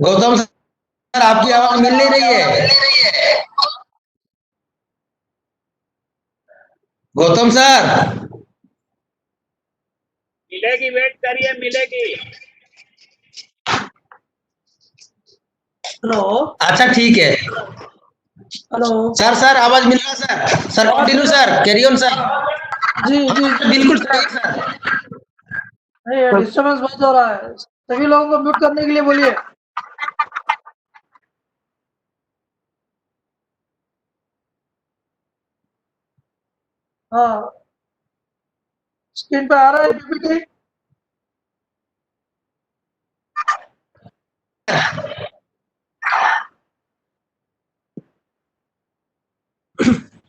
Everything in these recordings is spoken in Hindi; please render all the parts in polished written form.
गौतम सर, आपकी आवाज मिल नहीं रही है। गौतम सर। मिलेगी, वेट करिए, मिलेगी। हेलो। अच्छा ठीक है। हेलो। सर सर आवाज मिल रहा sir. Sir continue sir, carry on sir. जी जी हाँ, जी। बिल्कुल सही है सर। नहीं, डिस्टर्बेंस बहुत हो रहा है, सभी लोगों को म्यूट करने के लिए बोलिए। हाँ, स्क्रीन पे आ रहा है पीपीटी।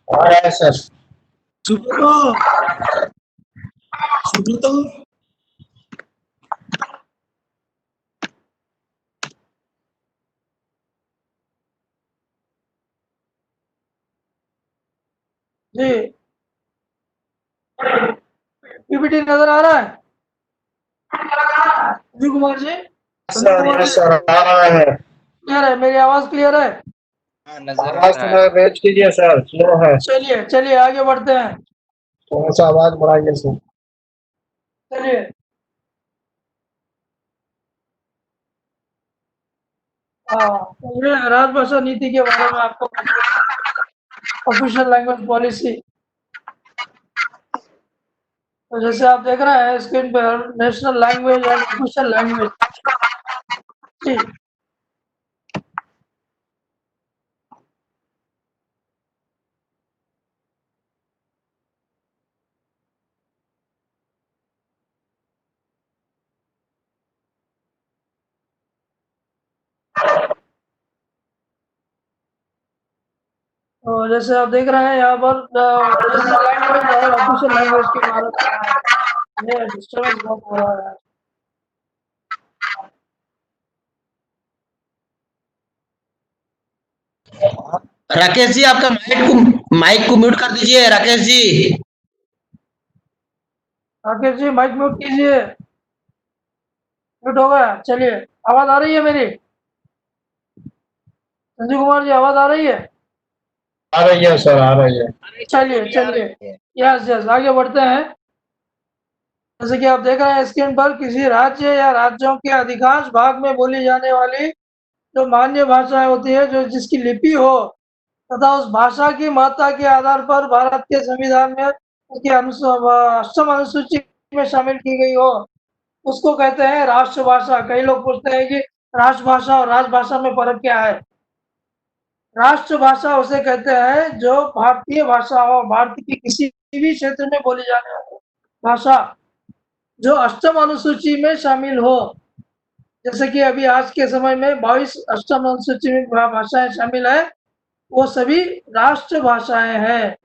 आ रहा है सर। सुब्रतो, सुब्रतो। जी, पीपीटी नजर आ रहा है? संजीव कुमार जी, संजीव कुमार जी, सर आ रहा है। क्लियर है? मेरी आवाज क्लियर है? हाँ, नजर आ आवाज रहा थोड़ा है। रेज कीजिए सर, स्लो है। चलिए चलिए आगे बढ़ते हैं। थोड़ा सा आवाज बढ़ाइए सर। चलिए। हाँ, तो ये राजभाषा नीति के बारे में आपको ऑफिशियल लैंग्वेज पॉलिसी। तो जैसे आप देख रहे हैं स्क्रीन पर, national language and official language. जी। तो जैसे आप देख रहे हैं यहाँ पर नेशनल लैंग्वेज और ऑफिशियल लैंग्वेज के बारे में ये डिस्टर्बेंस बहुत हो रहा है। राकेश जी, आपका माइक को म्यूट कर दीजिए राकेश जी। राकेश जी माइक म्यूट कीजिए। म्यूट हो गया। चलिए, आवाज आ रही है मेरी? संजीव कुमार जी, आवाज आ रही है? आ रही है सर, आ रही है। चलिए चलिए, यस यस, आगे बढ़ते हैं। जैसे कि आप देख रहे हैं स्क्रीन पर, किसी राज्य या राज्यों के अधिकांश भाग में बोली जाने वाली जो मान्य भाषाएं होती है, जो जिसकी लिपि हो तथा उस भाषा की महत्ता के आधार पर भारत के संविधान में उसकी अष्टम अनुसूची में शामिल की गई हो, उसको कहते हैं राष्ट्रभाषा। कई लोग पूछते हैं कि राष्ट्रभाषा और राजभाषा में फर्क क्या है? राष्ट्रभाषा उसे कहते हैं जो भारतीय भाषा हो, भारत की किसी भी क्षेत्र में बोली जाने वाली भाषा जो अष्टम अनुसूची में शामिल हो। जैसे कि अभी आज के समय में 22 अष्टम अनुसूची में भाषाएं शामिल है, वो सभी राष्ट्र भाषाएं हैं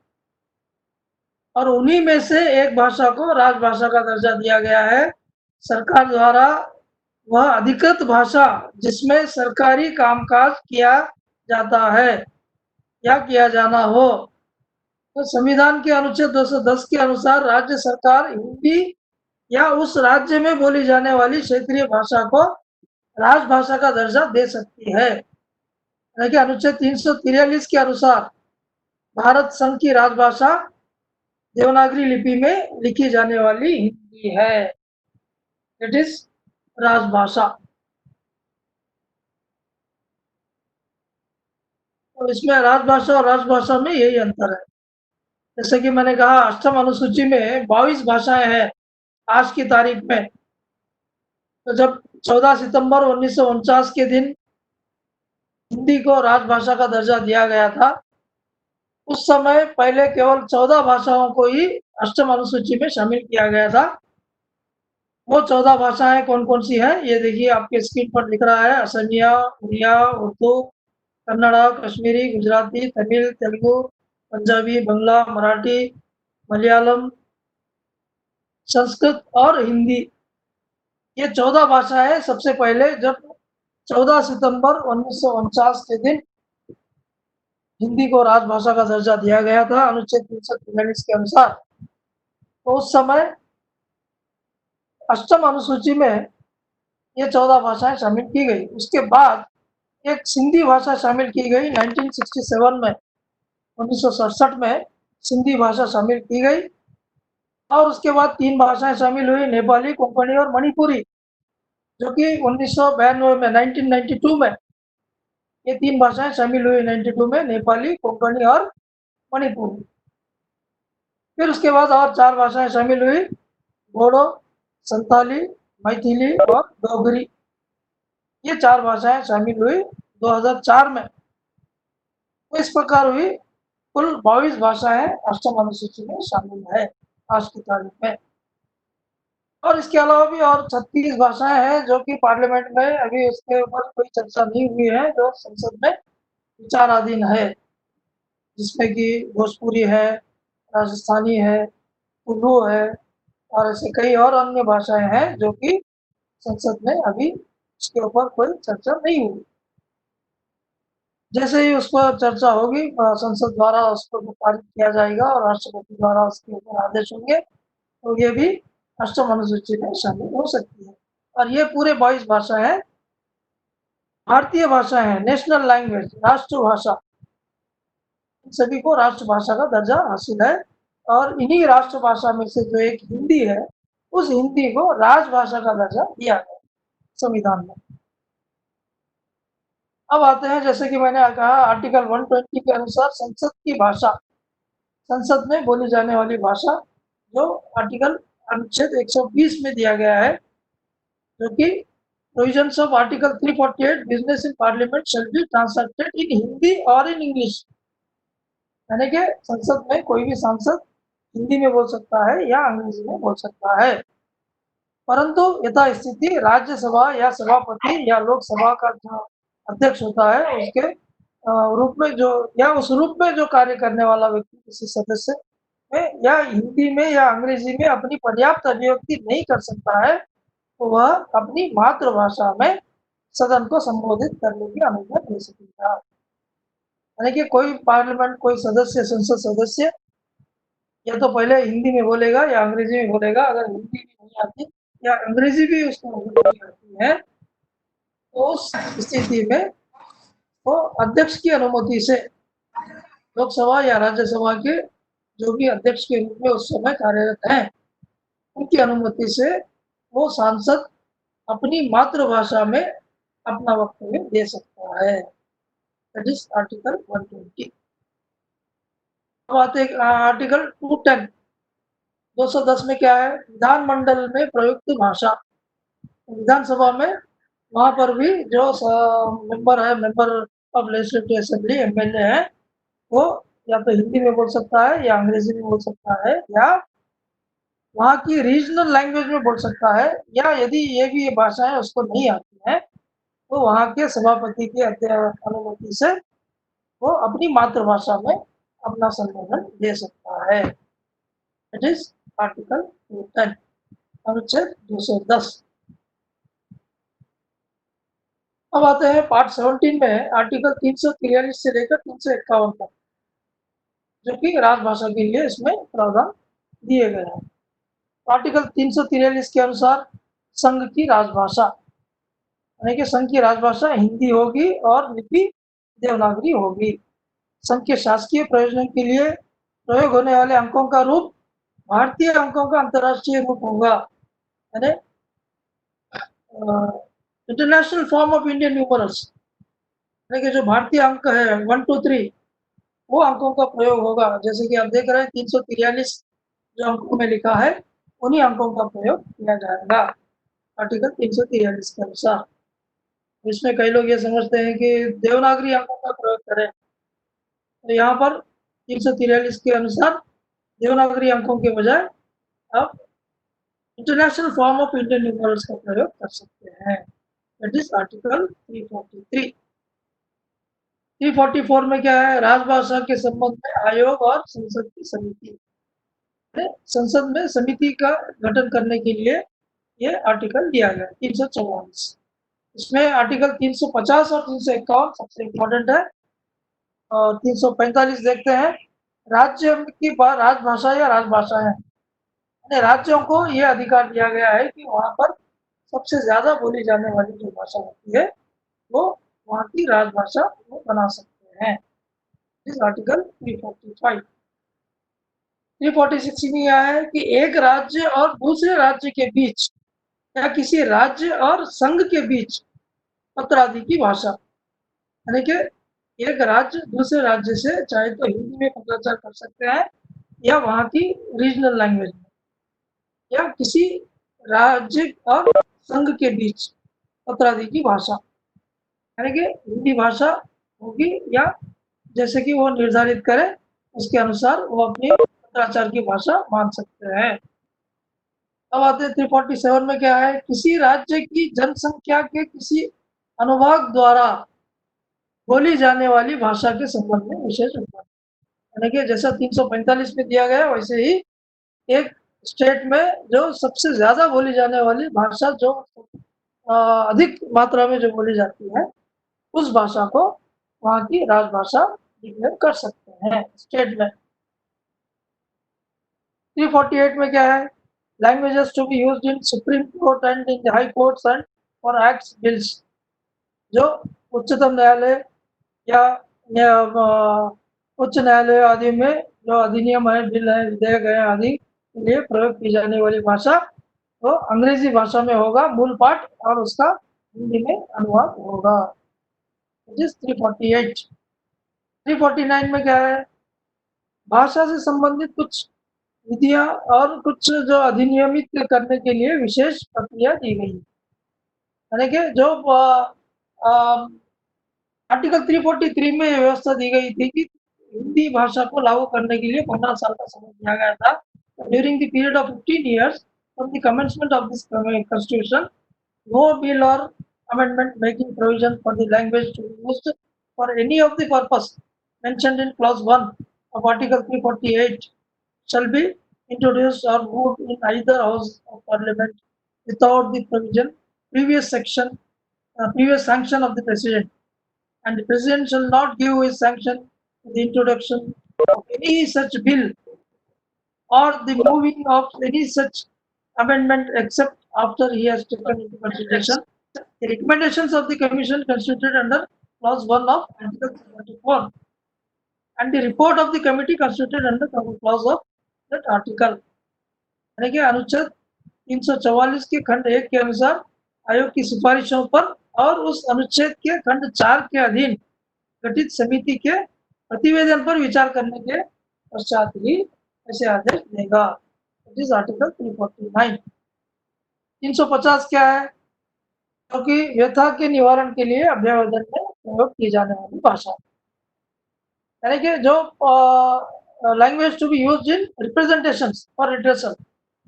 और उन्हीं में से एक भाषा को राजभाषा का दर्जा दिया गया है सरकार द्वारा। वह अधिकृत भाषा जिसमें सरकारी कामकाज किया जाता है या किया जाना हो। तो संविधान के अनुच्छेद 210 के अनुसार राज्य सरकार हिंदी या उस राज्य में बोली जाने वाली क्षेत्रीय भाषा को राजभाषा का दर्जा दे सकती है। यानी कि अनुच्छेद 343 के अनुसार भारत संघ की राजभाषा देवनागरी लिपि में लिखी जाने वाली हिंदी है। इट इज राजभाषा। तो इसमें राजभाषा और राजभाषा में यही अंतर है। जैसे कि मैंने कहा, अष्टम अनुसूची में 22 भाषाएं हैं आज की तारीख में। तो जब 14 सितंबर 1949 के दिन हिंदी को राजभाषा का दर्जा दिया गया था, उस समय पहले केवल 14 भाषाओं को ही अष्टम अनुसूची में शामिल किया गया था। वो 14 भाषाएं कौन कौन सी है ये देखिए, आपके स्क्रीन पर दिख रहा है। असमिया, उड़िया, उर्दू, कन्नड़ा, कश्मीरी, गुजराती, तमिल, तेलुगु, पंजाबी, बंगला, मराठी, मलयालम, संस्कृत और हिंदी। ये 14 भाषाएं सबसे पहले जब 14 सितंबर 1949 के दिन हिंदी को राजभाषा का दर्जा दिया गया था अनुच्छेद 343 के अनुसार, तो उस समय अष्टम अनुसूची में ये 14 भाषाएं शामिल की गई। उसके बाद एक सिंधी भाषा शामिल की गई 1967 में, 1967 में सिंधी भाषा शामिल की गई। और उसके बाद 3 भाषाएं शामिल हुई, नेपाली, कोंकणी और मणिपुरी, जो कि 1992 में, 1992 में ये 3 भाषाएं शामिल हुई, 92 में नेपाली, कोंकणी और मणिपुरी। फिर उसके बाद और 4 भाषाएं शामिल हुई, बोडो, संताली, मैथिली और डोगरी। ये 4 भाषाएं शामिल हुई 2004 में। तो इस प्रकार हुई कुल 22 भाषाएं अष्टम अनुसूची में शामिल है आज की तारीख में। और इसके अलावा भी और 36 भाषाएं हैं जो कि पार्लियामेंट में अभी उसके ऊपर कोई चर्चा नहीं हुई है, जो संसद में विचाराधीन है, जिसमें कि भोजपुरी है, राजस्थानी है, उर्दू है और ऐसे कई और अन्य भाषाएं हैं जो कि संसद में अभी इसके ऊपर कोई चर्चा नहीं हुई। जैसे ही उस पर चर्चा होगी, संसद द्वारा उसको पारित किया जाएगा और राष्ट्रपति द्वारा उसके ऊपर आदेश होंगे, तो ये भी अष्टम अनुसूची में शामिल हो सकती है। और ये पूरे 22 भाषाएं भारतीय भाषा है, नेशनल लैंग्वेज, राष्ट्रभाषा। इन सभी को राष्ट्रभाषा का दर्जा हासिल है। और इन्हीं राष्ट्रभाषा में से जो एक हिंदी है, उस हिंदी को राजभाषा का दर्जा दिया गया संविधान में। अब आते हैं, जैसे कि मैंने कहा, आर्टिकल 120 के अनुसार संसद की भाषा, संसद में बोली जाने वाली भाषा, जो आर्टिकल अनुच्छेद 120 में दिया गया है, जो कि provisions of article 348 business in parliament shall be translated in Hindi और इन इंग्लिश। यानी कि संसद में कोई भी सांसद हिंदी में बोल सकता है या अंग्रेजी में बोल सकता है, परंतु यथास्थिति राज्यसभा या सभापति या लोकसभा का जो अध्यक्ष होता है, उसके रूप में जो, या उस रूप में जो कार्य करने वाला व्यक्ति किसी सदस्य में या हिंदी में या अंग्रेजी में अपनी पर्याप्त अभिव्यक्ति नहीं कर सकता है, तो वह अपनी मातृभाषा में सदन को संबोधित करने की अनुमति दे सकेगा। यानी कि कोई पार्लियामेंट, कोई सदस्य, संसद सदस्य या तो पहले हिंदी में बोलेगा या अंग्रेजी में बोलेगा। अगर हिंदी भी नहीं आती या अंग्रेजी भी उसको नहीं आती है, तो उस स्थिति में वो अध्यक्ष की अनुमति से, लोकसभा या राज्यसभा के जो भी अध्यक्ष के रूप में उस समय कार्यरत हैं, उनकी अनुमति से वो सांसद अपनी मातृभाषा में अपना वक्तव्य दे सकता है। That is article 120। अब आते हैं आर्टिकल 210, 210 में क्या है, विधानमंडल में प्रयुक्त भाषा। विधानसभा में वहां पर भी जो मेंबर है, member of legislative assembly, MLA है, वो या तो हिंदी में बोल सकता है या अंग्रेजी में बोल सकता है या वहाँ की रीजनल लैंग्वेज में बोल सकता है, या यदि ये भी ये भाषाएं उसको नहीं आती हैं, तो वहाँ के सभापति की अनुमति से वो अपनी मातृभाषा में अपना संबोधन दे सकता है। इट इज आर्टिकल 210, अनुच्छेद 210। अब आते हैं पार्ट 17 में, आर्टिकल 343 से लेकर 351 तक, जो कि राजभाषा के लिए इसमें प्रावधान दिए गए हैं। आर्टिकल 343 के अनुसार संघ की राजभाषा, यानी कि संघ की राजभाषा हिंदी होगी और लिपि देवनागरी होगी। संघ के शासकीय प्रयोजन के लिए प्रयोग होने वाले अंकों का रूप भारतीय अंकों का अंतर्राष्ट्रीय रूप होगा, यानी international form of Indian numerals, यानी कि जो भारतीय अंक है 1 2 3, वो अंकों का प्रयोग होगा। जैसे कि आप देख रहे हैं 343 जो अंकों में लिखा है, उन्हीं अंकों का प्रयोग किया जाएगा आर्टिकल 343 के अनुसार। इसमें कई लोग ये समझते हैं कि देवनागरी अंकों का प्रयोग करें, तो यहाँ पर 343 के अनुसार देवनागरी अंकों के बजाय आप international form of Indian numerals का प्रयोग कर सकते हैं। That is article 343। 344 में क्या है, राजभाषा के संबंध में आयोग और संसद की समिति। संसद में समिति का गठन करने के लिए ये आर्टिकल दिया गया 344। इसमें आर्टिकल 350 और 351 सबसे इम्पोर्टेंट है। और 345 देखते हैं, राज्य की राजभाषा या राजभाषाएं, राज्यों को यह अधिकार दिया गया है कि वहां पर सबसे ज्यादा बोली जाने वाली जो भाषा होती है वो वहाँ की राजभाषा वो बना सकते हैं। इस आर्टिकल 345। 346 में यह है कि एक राज्य और दूसरे राज्य के बीच या किसी राज्य और संघ के बीच पत्र आदि की भाषा, यानी कि एक राज्य दूसरे राज्य से चाहे तो हिंदी में पत्राचार कर सकते हैं या वहाँ की रीजनल लैंग्वेज में, या किसी राज्य और संघ के बीच पत्र आदि की भाषा, यानी कि हिंदी भाषा होगी या जैसे कि वो निर्धारित करे उसके अनुसार वो अपनी पत्राचार की भाषा मान सकते हैं। अब आते हैं 347 में क्या है, किसी राज्य की जनसंख्या के किसी अनुभाग द्वारा बोली जाने वाली भाषा के संबंध में विशेष उपमान, यानी कि जैसा 345 में दिया गया वैसे ही एक स्टेट में जो सबसे ज्यादा बोली जाने वाली भाषा जो अधिक मात्रा में जो बोली जाती है उस भाषा को वहाँ की राजभाषा डिक्लेयर कर सकते हैं स्टेट में। 348 में क्या है, languages to be used in Supreme Court and in the High Courts and for acts bills, जो उच्चतम न्यायालय या उच्च न्यायालय आदि में जो अधिनियम है, बिल है, विधेयक है आदि के लिए प्रयोग की जाने वाली भाषा वो अंग्रेजी भाषा में होगा मूल पाठ और उसका हिंदी में अनुवाद होगा। 348। 349 में क्या है, भाषा से संबंधित कुछ विधियां और कुछ जो अधिनियमित करने के लिए विशेष प्रक्रिया दी गई, यानी कि जो आर्टिकल 343 में व्यवस्था दी गई थी कि हिंदी भाषा को लागू करने के लिए 15 साल का समय दिया गया था। During the period of 15 years from the commencement of this constitution, no bill or amendment making provision for the language to be used for any of the purpose mentioned in clause 1 of article 348 shall be introduced or moved in either house of parliament without the previous sanction of the president, and the president shall not give his sanction to the introduction of any such bill or the moving of any such amendment except after he has taken into consideration the recommendations of the commission constituted under clause 1 of article 74 and the report of the committee constituted under clause of that article, यानी कि अनुच्छेद 344 के खंड 1 के अनुसार आयोग की सिफारिशों पर और उस अनुच्छेद के खंड 4 के अधीन गठित समिति के प्रतिवेदन पर विचार करने के पश्चात ही ऐसे आदेश देगा। इस आर्टिकल 349। 350 क्या है, क्योंकि व्यथा के निवारण के लिए अभ्यावेदन में प्रयोग की जाने वाली भाषा, यानी कि जो language to be used in representations for redressal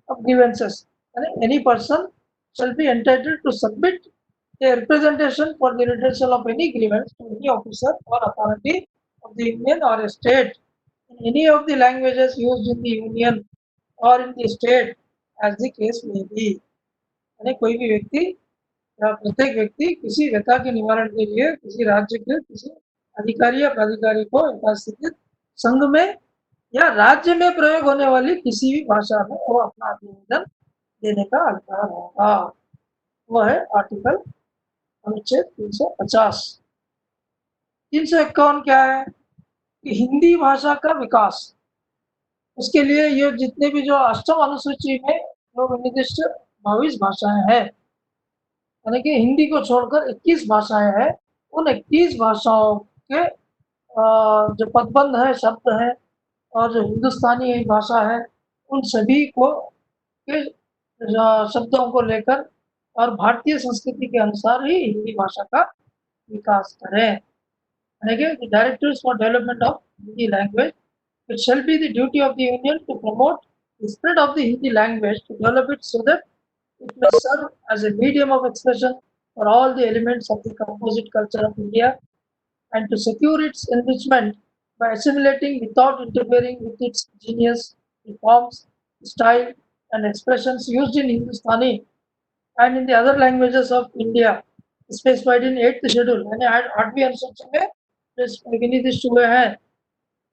of grievances, and any person shall be entitled to submit a representation for the redressal of any grievance to any officer or authority of the union or a state in any of the languages used in the union or in the state as the case may be, यानी कोई भी व्यक्ति या प्रत्येक व्यक्ति किसी व्यथा के निवारण के लिए किसी राज्य के किसी अधिकारी या प्राधिकारी को यथास्थित संघ में या राज्य में प्रयोग होने वाली किसी भी भाषा में वो अपना आवेदन देने का अधिकार होगा। वह है आर्टिकल अनुच्छेद 350। 351 क्या है कि हिंदी भाषा का विकास, उसके लिए ये जितने भी जो अष्टम अनुसूची में जो निर्दिष्ट 22 भाषाएं हैं, यानी कि हिंदी को छोड़कर 21 भाषाएं हैं, उन 21 भाषाओं के जो पदबंध है, शब्द है और जो हिंदुस्तानी भाषा है, उन सभी को के शब्दों को लेकर और भारतीय संस्कृति के अनुसार ही हिंदी भाषा का विकास करें, यानी कि directives for development of Hindi language, it shall be the duty of the union to promote the spread of the Hindi language to develop it so that it may serve as a medium of expression for all the elements of the composite culture of India and to secure its enrichment by assimilating without interfering with its genius, the forms, style and expressions used in Hindustani and in the other languages of India specified in 8th schedule, यानी 8वीं अनुसूची में विनिर्दिष्ट हुए हैं,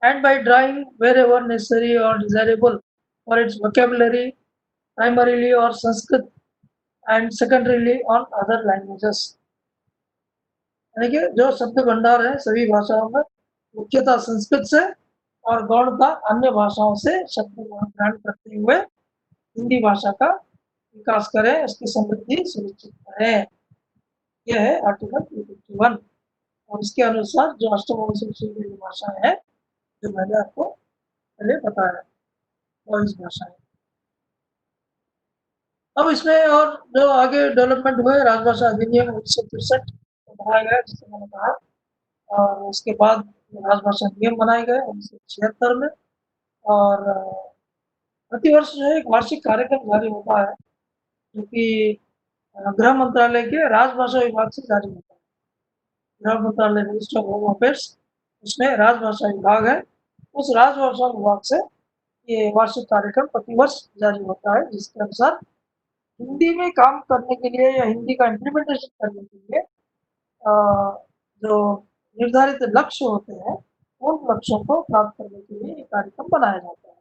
and by drawing wherever necessary or desirable for its vocabulary primarily or Sanskrit and secondarily on other languages. यानी कि जो शब्द भंडार है सभी भाषाओं में मुख्यतः संस्कृत से और गौणता अन्य भाषाओं से शब्द ग्रहण करते हुए हिंदी भाषा का विकास करें, उसकी समृद्धि सुनिश्चित करें। यह है आर्टिकल 251 और इसके अनुसार जो अष्टम की भाषा है जो मैंने आपको पहले बताया 22 भाषाएं। अब इसमें और जो आगे डेवलपमेंट हुए राजभाषा अधिनियम 1963 बनाया गया जिसे मैंने कहा, और उसके बाद राजभाषा नियम बनाए गए 1976 में, और प्रतिवर्ष जो है एक वार्षिक कार्यक्रम जारी होता है जो कि गृह मंत्रालय के राजभाषा विभाग से जारी होता है। गृह मंत्रालय मिनिस्ट्री ऑफ होम अफेयर्स, उसमें राजभाषा विभाग है, उस राजभाषा विभाग से ये वार्षिक कार्यक्रम प्रतिवर्ष जारी होता है जिसके अनुसार हिंदी में काम करने के लिए या हिंदी का इम्प्लीमेंटेशन करने के लिए जो निर्धारित लक्ष्य होते हैं उन लक्ष्यों को प्राप्त करने के लिए ये कार्यक्रम बनाया जाता है।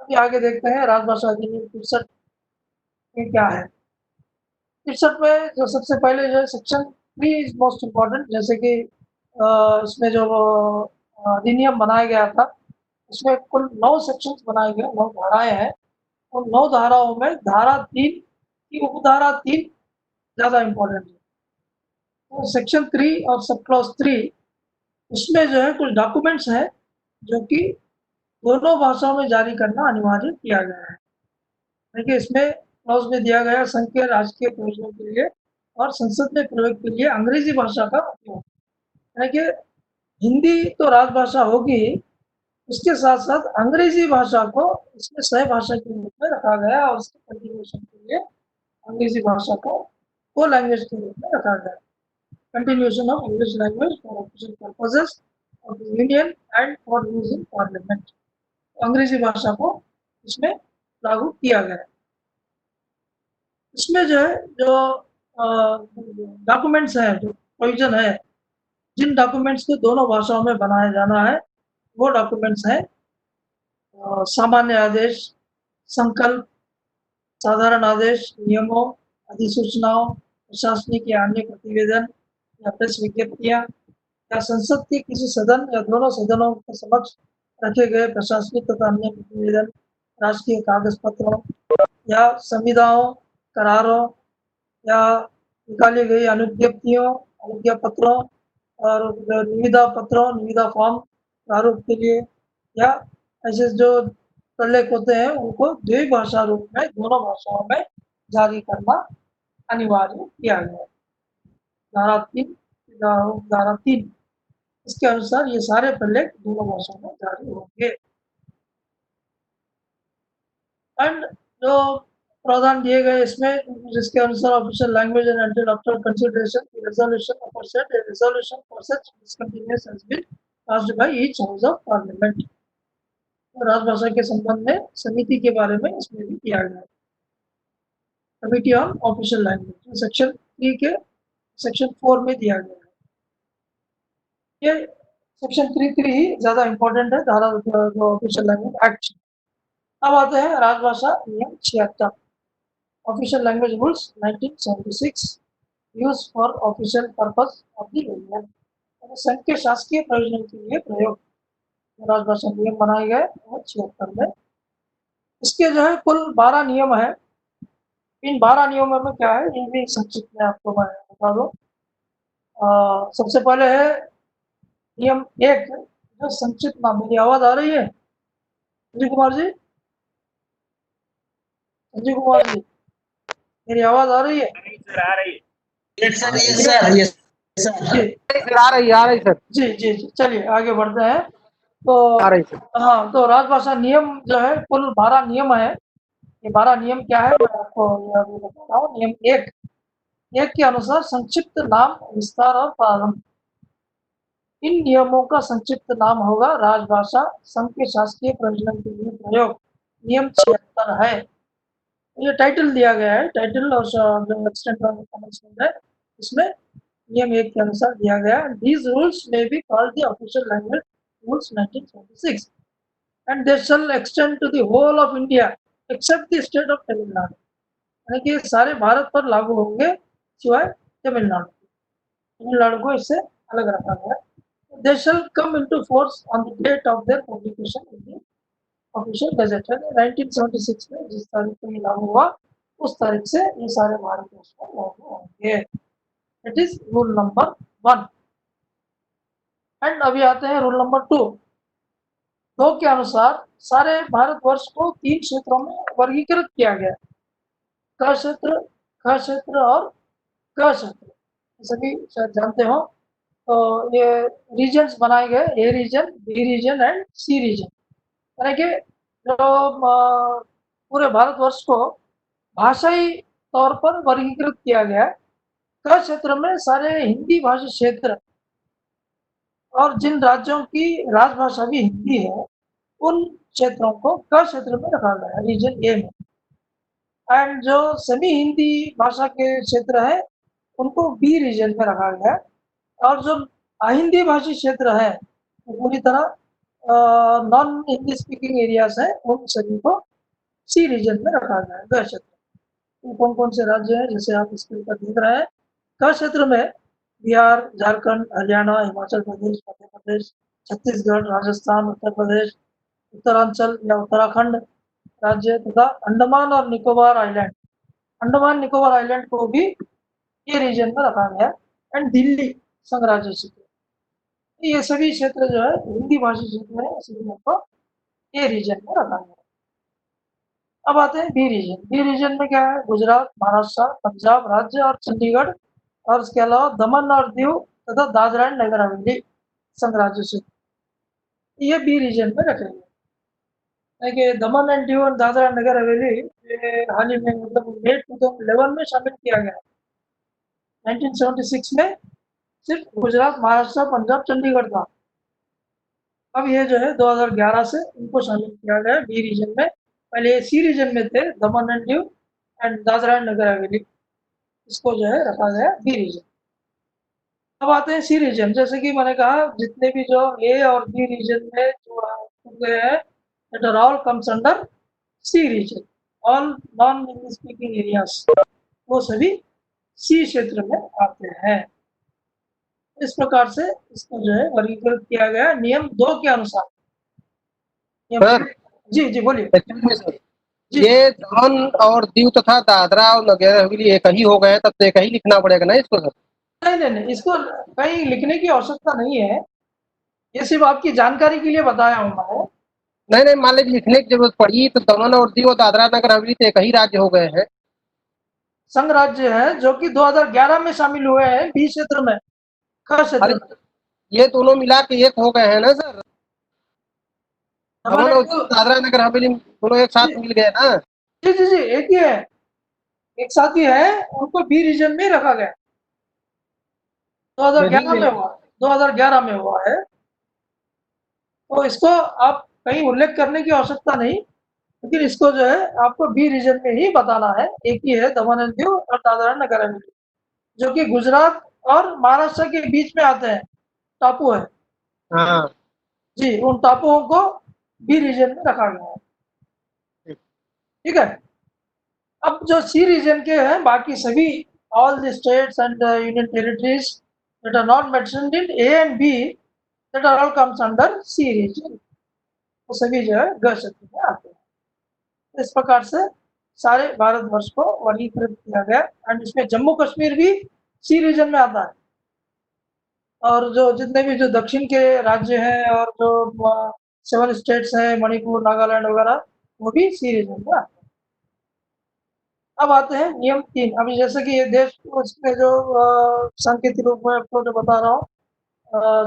अभी आगे देखते हैं राजभाषा अधिनियम 63 में क्या है। 63 में जो सबसे पहले जो सेक्शन 3 इज मोस्ट इम्पॉर्टेंट, जैसे कि इसमें जो अधिनियम बनाया गया था उसमें कुल 9 सेक्शंस बनाए गए, 9 धाराएं हैं। उन 9 धाराओं में धारा 3 की उपधारा 3 ज़्यादा इम्पोर्टेंट है। तो सेक्शन 3 और सब क्लॉज 3 उसमें जो है कुछ डॉक्यूमेंट्स हैं जो कि दोनों भाषाओं में जारी करना अनिवार्य किया गया है। देखिए इसमें क्लॉज में दिया गया संघ के राजकीय प्रयोजनों के लिए और संसद में प्रयोग के लिए अंग्रेजी भाषा का उपयोग, यानी कि हिंदी तो राजभाषा होगी, उसके साथ साथ अंग्रेजी भाषा को इसमें सह भाषा के रूप में रखा गया और उसके कंटिन्यूएशन के लिए अंग्रेजी भाषा को को लैंग्वेज के रूप में रखा गया। Continuation of English language for official purposes of the union and for use in parliament, अंग्रेजी भाषा को इसमें लागू किया गया। इसमें जो है जो डॉक्यूमेंट्स हैं, जो प्रोविजन है, जिन डॉक्यूमेंट्स को दोनों भाषाओं में बनाया जाना है वो डॉक्यूमेंट्स हैं सामान्य आदेश, संकल्प, साधारण आदेश, नियमों, अधिसूचनाओं, प्रशासनिक या अन्य प्रतिवेदन या प्रेस विज्ञप्तियां या संसद के किसी सदन या दोनों सदनों के समक्ष रखे गए प्रशासनिक तथा अन्य प्रतिवेदन, राष्ट्रीय कागज पत्रों या संविदाओं, करारों या निकाली गई अनुज्ञप्तियों, अनुज्ञा पत्रों और निविदा पत्रों, निविदा फॉर्म प्रारूप के लिए या ऐसे जो प्रलेख होते हैं उनको द्विभाषा रूप में दोनों भाषाओं में जारी करना अनिवार्य किया गया है। धारा 3 इसके अनुसार ये सारे प्रलेख दोनों भाषाओं में जारी होंगे। एंड जो प्रावधान दिए गए इसमें जिसके अनुसार official language and until after consideration resolution of set resolution for such discontinuous has been passed by each house of Parliament. राजभाषा के संबंध में समिति के बारे में इसमें भी किया गया है। Committee on official language section 3 के सेक्शन 4 में दिया गया है। ये सेक्शन 3 ही ज्यादा इम्पोर्टेंट है धारा जो ऑफिशियल लैंग्वेज एक्ट। अब आते हैं राजभाषा नियम 76 official language rules 1976 use for official purpose of the union, संघ के शासकीय प्रयोजन के लिए प्रयोग राजभाषा नियम बनाए गए 76 में। इसके जो है कुल 12 नियम है। इन 12 नियमों में क्या है ये भी संक्षिप्त में आपको मैं बता दूं। सबसे पहले है नियम 1 जो संक्षिप्त नाम। मेरी आवाज आ रही है संजीव कुमार जी? संजीव कुमार जी मेरी आवाज आ रही है? सर आ रही है। Yes sir, yes sir, yes sir, आ रही सर। जी जी जी चलिए आगे बढ़ते हैं। तो आ रही सर। हाँ, तो राजभाषा नियम जो है कुल 12 नियम है। ये 12 नियम क्या है मैं आपको अभी बता रहा हूँ। नियम 1 के अनुसार संक्षिप्त नाम, विस्तार और प्रारंभ। इन नियमों का संक्षिप्त नाम होगा राजभाषा संघ के शासकीय प्रयोजन के लिए प्रयोग। नियम 76 है। ये टाइटल दिया गया है, टाइटल और जो एक्सटेंट ऑफ कमेंसमेंट है इसमें नियम 1 के अनुसार दिया गया। These rules may be called the official language rules 1976 and they shall extend to the whole of India except the state of Tamil Nadu. यानी कि सारे भारत पर लागू होंगे सिवाय तमिलनाडु। तमिलनाडु को इससे अलग रखा गया। They shall come into force on the date of their publication in the official gazette. 1976 में जिस तारीख को ये लागू हुआ उस तारीख से ये सारे भारत वर्ष में लागू होंगे। It is rule number 1। And अभी आते हैं रूल नंबर 2। 2 के अनुसार सारे भारतवर्ष को 3 क्षेत्रों में वर्गीकृत किया गया। क क्षेत्र, ख क्षेत्र और क क्षेत्र। सभी शायद जानते हो। तो ये रीजन्स बनाए गए, A region, B region and C region. यानी कि जो पूरे भारतवर्ष को भाषाई तौर पर वर्गीकृत किया गया। क क्षेत्र में सारे हिंदी भाषी क्षेत्र और जिन राज्यों की राजभाषा भी हिंदी है उन क्षेत्रों को क क्षेत्र में रखा गया, रीजन ए में। एंड जो सेमी हिंदी भाषा के क्षेत्र है उनको बी रीजन में रखा गया। और जो अहिंदी भाषी क्षेत्र है पूरी तरह नॉन हिंदी स्पीकिंग एरियाज है उन सभी को सी रीजन में रखा गया है। ग क्षेत्र तो कौन कौन से राज्य हैं जैसे आप स्क्रीन पर देख रहे हैं। क क्षेत्र में बिहार, झारखंड, हरियाणा, हिमाचल प्रदेश, मध्य प्रदेश, छत्तीसगढ़, राजस्थान, उत्तर प्रदेश, उत्तरांचल या उत्तराखंड राज्य तथा अंडमान और निकोबार आइलैंड। अंडमान निकोबार आइलैंड को भी ये रीजन में रखा गया। एंड दिल्ली संघ राज्य क्षेत्र। ये सभी क्षेत्र जो है हिंदी भाषी क्षेत्र है, सभी को ए रीजन में रखा गया। अब आते हैं बी रीजन। बी रीजन में क्या है? गुजरात, महाराष्ट्र, पंजाब राज्य और चंडीगढ़ और इसके अलावा दमन और दीव तथा दादरा एंड नगर हवेली संघ राज्य क्षेत्र ये बी रीजन में रखे गए। कि दमन एंड दीव और दादरा एंड नगर हवेली हाल ही में मतलब मई 2011 में शामिल किया गया। 1976 में सिर्फ गुजरात, महाराष्ट्र, पंजाब, चंडीगढ़ था। अब ये जो है 2011 से इनको शामिल किया गया बी रीजन में। पहले सी रीजन में थे Daman and Diu and Dadra and Nagar Haveli, इसको जो है रखा गया बी रीजन। अब आते हैं सी रीजन। जैसे कि मैंने कहा जितने भी जो ए और बी रीजन में जो गए हैं that are all comes under C region, all non-English speaking areas वो सभी सी क्षेत्र में आते हैं। इस प्रकार से इसको जो है वर्गीकृत किया गया नियम 2 के अनुसार। सर जी जी बोलिए। एक्चुअली में सर ये दमन और दीव तथा दादरा और नगर हवेली एक ही हो गए तब तो एक ही लिखना पड़ेगा ना इसको सर? नहीं, इसको कहीं लिखने की आवश्यकता नहीं है, ये सिर्फ आपकी जानकारी के लिए बताया हूँ मैं। नहीं मान लीजिए लिखने की जरूरत पड़ी तो दमन और दीव और दादरा नगर हवेली तो एक ही राज्य हो गए हैं। संघ राज्य है जो कि 2011 में शामिल हुए हैं बी क्षेत्र में, ख क्षेत्र में। ये दोनों मिला के एक हो गए हैं ना सर? दमन और दादरा नगर हवेली दोनों एक साथ मिल गए ना? जी जी जी एक ही है, एक साथ ही है, उनको बी रीजन में रखा गया। 2011 में हुआ, 2011 में हुआ है। तो इसको आप कहीं उल्लेख करने की आवश्यकता नहीं, लेकिन इसको जो है आपको बी रीजन में ही बताना है। एक ही है दमन एंड दीव और दादरा एंड नगर हवेली, जो कि गुजरात और महाराष्ट्र के बीच में आते हैं, टापू है। हाँ जी, उन टापुओं को बी रीजन में रखा गया है। ठीक है। अब जो सी रीजन के हैं बाकी सभी all the states and union territories that are not mentioned in A and B that are all comes under C region, वो सभी जो है ग क्षेत्र में आते हैं। इस प्रकार से सारे भारतवर्ष को वर्गीकृत किया गया। एंड इसमें जम्मू कश्मीर भी सी रीजन में आता है। और जो जितने भी जो दक्षिण के राज्य हैं और जो 7 स्टेट्स हैं मणिपुर, नागालैंड वगैरह, वो भी सी रीजन में आते हैं। अब आते हैं नियम 3। अभी जैसे कि ये देश उसमें जो सांकेतिक रूप में आपको जो बता रहा हूँ,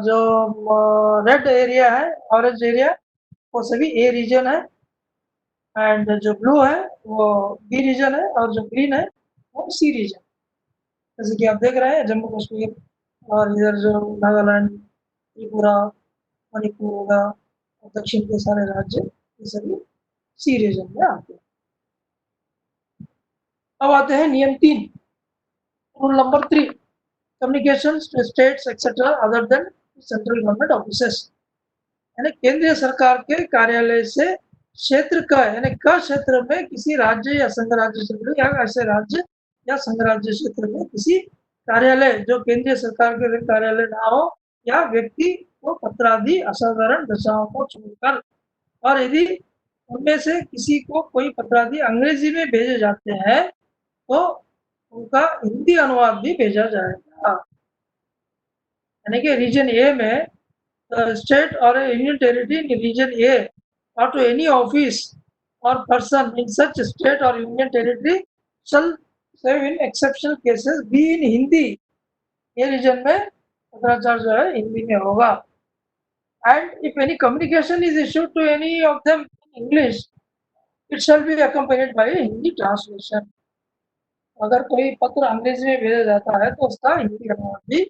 जो रेड एरिया है, ऑरेंज एरिया, वो सभी ए रीजन है। एंड जो ब्लू है वो बी रीजन है और जो ग्रीन है वो सी रीजन। जैसे कि आप देख रहे हैं जम्मू कश्मीर और इधर जो नागालैंड, त्रिपुरा, मणिपुर होगा, दक्षिण के सारे राज्य ये सभी सी रीजन में आते हैं। अब आते हैं नियम 3, rule number 3, communications to states etcetera other than central government offices. यानी केंद्रीय सरकार के कार्यालय से क्षेत्र क यानी क क्षेत्र में किसी राज्य या संघ राज्य क्षेत्र या ऐसे राज्य या संघ राज्य क्षेत्र में किसी कार्यालय जो केंद्रीय सरकार के कार्यालय ना हो या व्यक्ति को पत्र आदि असाधारण दशाओं को छोड़कर, और यदि उनमें से किसी को कोई पत्र आदि अंग्रेजी में भेजे जाते हैं तो उनका हिंदी अनुवाद भी भेजा जाएगा। यानी कि रीजन ए में स्टेट और union territory in region A or to any office or person in such state or union territory shall save in exceptional cases be in Hindi। ये रीजन में पत्राचार जो है हिंदी में होगा। And if any communication is issued to any of them in English, it shall be accompanied by Hindi translation। अगर कोई पत्र अंग्रेजी में भेजा जाता है तो उसका हिंदी अनुवाद भी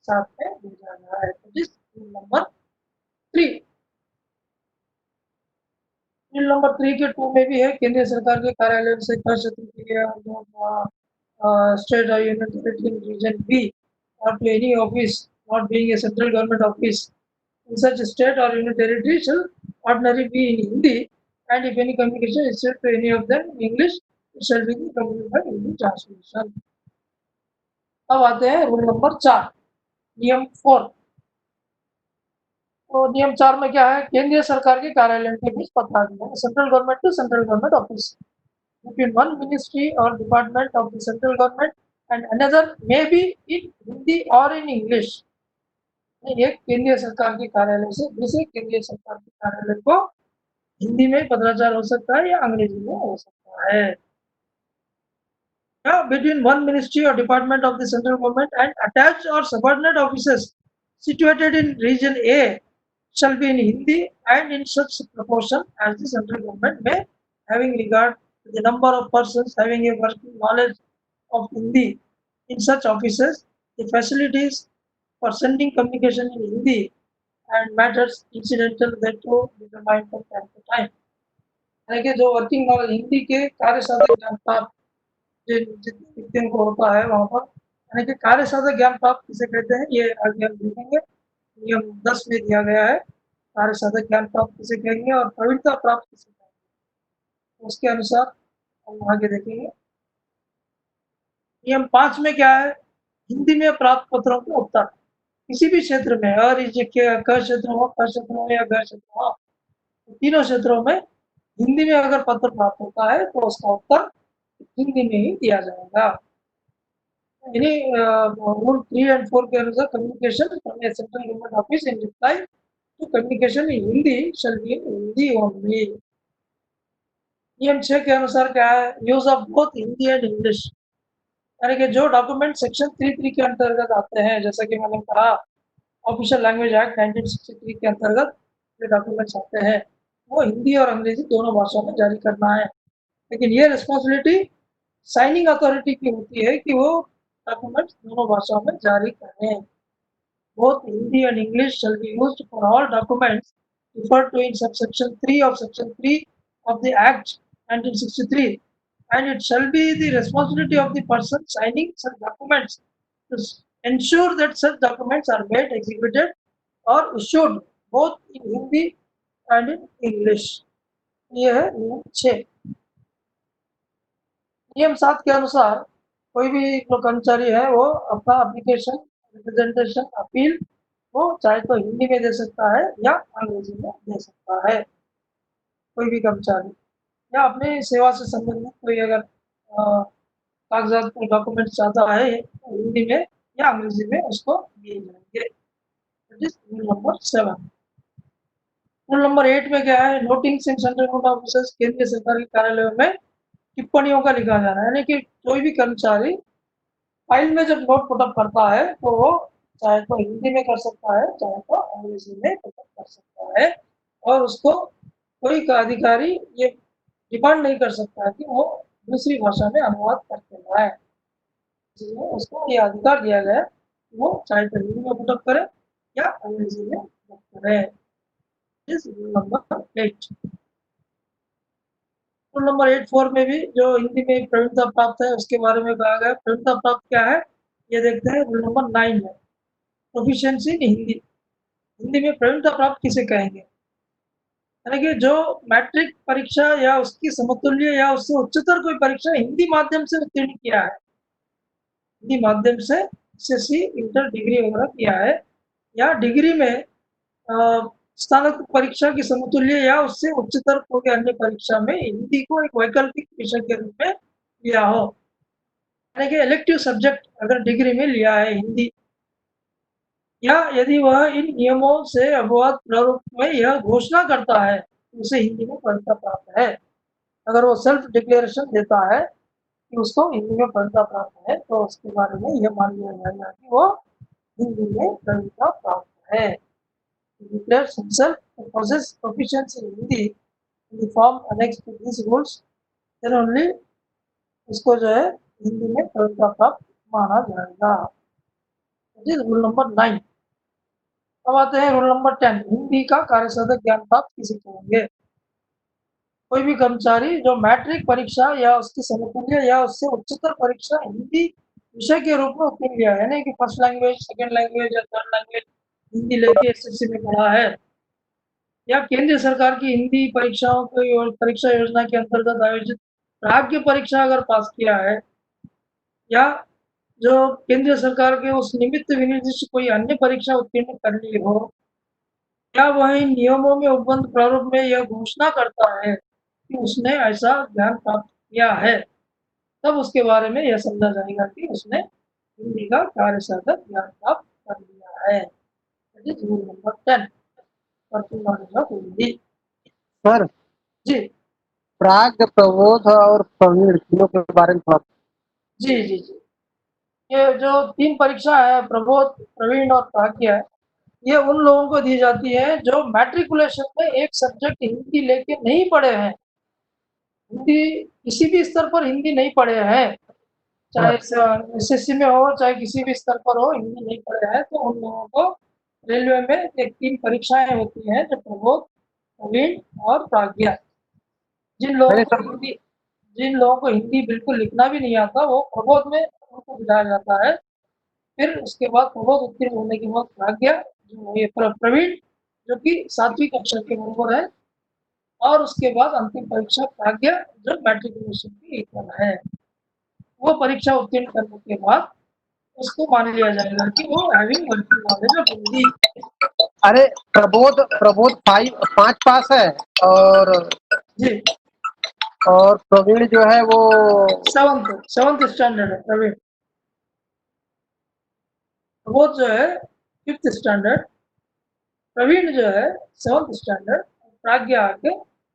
साथ में भेजा जाए। This number 3। बिल नंबर 3 के 2 में भी है केंद्रीय सरकार के कार्यालय से कर क्षेत्र के लिए स्टेट और यूनियन टेरिटरी रीजन बी और to any office not being a central government office in such state और union territory shall ordinary be in Hindi and if any communication is said to any of them in English it shall be completed by Hindi translation. अब आते हैं रूल नंबर 4 नियम 4। तो नियम 4 में क्या है, केंद्रीय सरकार के कार्यालयों के बीच पत्राचार central government to central government office between one ministry और department of the central government and another may be in Hindi और इन इंग्लिश। एक केंद्रीय सरकार के कार्यालय से दूसरे केंद्रीय सरकार के कार्यालय को हिंदी में पत्राचार हो सकता है या अंग्रेजी में हो सकता है। Between one ministry or department of the central government and attached or subordinate offices situated in region A shall be in Hindi and in such proportion as the central government may, having regard to the number of persons having a working knowledge of Hindi in such offices, the facilities for sending communication in Hindi and matters incidental thereto determined from time to time। यानी कि जो वर्किंग नॉलेज हिंदी के कार्य साधक ज्ञान प्राप्त जितने व्यक्तियों को होता है वहाँ पर, यानी कि कार्य साधक ज्ञान प्राप्त किसे कहते हैं ये आगे हम देखेंगे। नियम 10 में दिया गया है कार्य साधक ज्ञान प्राप्त किसे कहेंगे और प्रवीणता प्राप्त किसे कहेंगे, उसके अनुसार हम आगे देखेंगे। नियम 5 में क्या है, हिंदी में प्राप्त पत्रों का उत्तर किसी भी क्षेत्र में क क्षेत्र हो, क क्षेत्र हो या ग क्षेत्र हो, तीनों क्षेत्रों में हिंदी में अगर पत्र प्राप्त होता है तो उसका उत्तर हिंदी में ही दिया जाएगा। रूल 3 and 4 के अनुसार communication from a central government office in reply to communication in Hindi shall be in Hindi only. नियम 6 के अनुसार क्या है, use of both Hindi and English, यानी कि जो डॉक्यूमेंट सेक्शन 3(3) के अंतर्गत आते हैं, जैसा कि मैंने कहा ऑफिशियल लैंग्वेज एक्ट 1963 के अंतर्गत जो डॉक्यूमेंट्स आते हैं वो हिंदी और अंग्रेजी दोनों भाषाओं में जारी करना है। लेकिन ये रिस्पॉन्सिबिलिटी साइनिंग अथॉरिटी की होती है कि वो डॉक्यूमेंट्स दोनों भाषाओं में जारी करें। Both Hindi and English shall be used for all documents referred to in subsection 3 of section 3 of the Act 1963, and it shall be the responsibility of the person signing such documents to ensure that such documents are made, executed or issued both in Hindi and in English। ये है नियम 6। नियम 7 के अनुसार कोई भी जो कर्मचारी है वो अपना एप्लीकेशन, रिप्रेजेंटेशन, अपील वो चाहे तो हिंदी में दे सकता है या अंग्रेजी में दे सकता है। कोई भी कर्मचारी या अपने सेवा से संबंधित कोई अगर कागजात डॉक्यूमेंट चाहता है तो हिंदी में या अंग्रेजी में उसको दिए जाएंगे। Rule number 7। रूल नंबर 8 में क्या है, notings in central government officers, केंद्रीय सरकारी कार्यालयों में टिप्पणियों का लिखा जाना है। यानी कि कोई भी कर्मचारी फाइल में जब नोट पुटअप करता है तो वो चाहे तो हिंदी में कर सकता है चाहे तो अंग्रेजी में पुटअप कर सकता है, और उसको कोई अधिकारी ये डिमांड नहीं कर सकता है कि वो दूसरी भाषा में अनुवाद करके लाए। उसको ये अधिकार दिया गया है कि वो चाहे तो हिंदी में पुटअप करे या अंग्रेजी में पुटअप करे। Rule number 8। रूल नंबर 8(4) में भी जो हिंदी में प्रवीणता प्राप्त है उसके बारे में कहा गया। प्रवीणता प्राप्त क्या है ये देखते हैं। रूल नंबर 9 में प्रोफिशिएंसी इन हिंदी, हिंदी में प्रवीणता प्राप्त किसे कहेंगे। यानी कि जो मैट्रिक परीक्षा या उसकी समतुल्य या उससे उच्चतर कोई परीक्षा हिंदी माध्यम से उत्तीर्ण किया है, हिंदी माध्यम से एसएससी इंटर डिग्री वगैरह किया है, या डिग्री में स्नातक परीक्षा की समतुल्य या उससे उच्चतर कोई अन्य परीक्षा में हिंदी को एक वैकल्पिक विषय के रूप में लिया हो, यानी कि इलेक्टिव सब्जेक्ट अगर डिग्री में लिया है हिंदी, या यदि वह इन नियमों से अवगत प्रारूप में यह घोषणा करता है उसे हिंदी में पढ़ता प्राप्त है। अगर वो सेल्फ डिक्लेरेशन देता है कि उसको हिंदी में पढ़ता प्राप्त है तो उसके बारे में यह मान लिया जाएगा कि वो हिंदी में पढ़ता प्राप्त है। Declares himself to possess proficiency in Hindi in the form annexed to these rules, then only इसको जो है हिंदी में पढ़ता प्राप्त माना जाएगा। Rule number 9। अब आते हैं रूल नंबर 10। हिंदी का कार्यसाधक ज्ञान प्राप्त किसे करेंगे? कोई भी कर्मचारी जो मैट्रिक परीक्षा या उसकी समतुल्य या उससे उच्चतर परीक्षा हिंदी विषय के रूप में उत्तीर्ण किया है, यानी कि फर्स्ट लैंग्वेज, सेकंड लैंग्वेज या थर्ड लैंग्वेज हिंदी लेके एसएससी में पढ़ा है, या केंद्र सरकार की हिंदी परीक्षाओं को परीक्षा योजना के अंतर्गत आयोजित प्राज्ञ परीक्षा अगर पास किया है, या जो केंद्र सरकार के उस निमित्त विनिर्दिष्ट कोई अन्य परीक्षा उत्तीर्ण कर ली हो, या वह इन नियमों में उपबंध प्रारूप में यह घोषणा करता है कि उसने ऐसा ज्ञान प्राप्त किया है, तब उसके बारे में यह समझा जाएगा कि उसने हिंदी का कार्यसाधक ज्ञान प्राप्त कर लिया है। Rule number 10 knowledge of Hindi. Sir जी प्राग, प्रबोध और प्रवीण तीनों के बारे में थोड़ा। जी जी जी ये जो 3 परीक्षा है, प्रबोध, प्रवीण और प्राज्ञा, ये उन लोगों को दी जाती है जो मैट्रिकुलेशन में एक सब्जेक्ट हिंदी लेके नहीं पढ़े हैं, हिंदी किसी भी स्तर पर हिंदी नहीं पढ़े हैं, चाहे एसएससी में हो चाहे किसी भी स्तर पर हो, हिंदी नहीं पढ़े हैं, तो उन लोगों को रेलवे में एक 3 परीक्षाएं होती हैं, जो प्रबोध, प्रवीण और प्राज्ञा। जिन लोगों को हिंदी बिल्कुल लिखना भी नहीं आता, वो प्रबोध में उनको बिठाया जाता है। फिर उसके बाद प्रबोध उत्तीर्ण होने के बाद प्राज्ञा, जो ये प्रवीण जो कि 7वीं कक्षा के बराबर है, और उसके बाद अंतिम परीक्षा प्राज्ञा जो मैट्रिकुलेशन की इक्वल है। वो परीक्षा उत्तीर्ण करने के बाद उसको मान लिया जाएगा कि वो having working knowledge of Hindi. अरे प्रबोध 5 पास है, और जी, और प्रवीण जो है वो 7th स्टैंडर्ड है। प्रबोध जो है 5th स्टैंडर्ड, प्रवीण जो है 7th स्टैंडर्ड, प्राज्ञा आके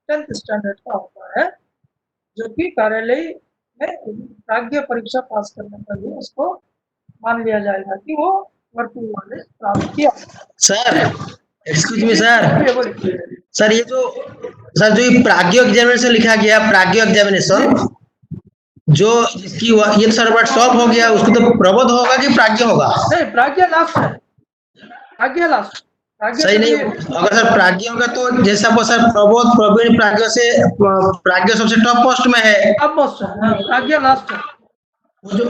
10th स्टैंडर्ड का होता है, जो कि कार्यालय में प्राज्ञा परीक्षा पास करने पर भी उसको मान लिया जाएगा कि वो वर्किंग नॉलेज प्राप्त किया। सर एक्सक्यूज मी सर, ये जो प्राज्ञ एग्जामिनेशन लिखा गया, प्राज्ञ एग्जामिनेशन जो जिसकी ये सर वर्ड सॉल्व हो गया, उसको तो प्रबोध होगा कि प्राज्ञ होगा? नहीं, प्राज्ञा लास्ट है, प्राज्ञा लास्ट। सही नहीं, अगर सर प्राज्ञ होगा तो जैसा वो सर प्रबोध, प्रवीण, प्राज्ञ सबसे टॉप पोस्ट में है, टॉप पोस्ट है, प्राज्ञा लास्ट है, वो जो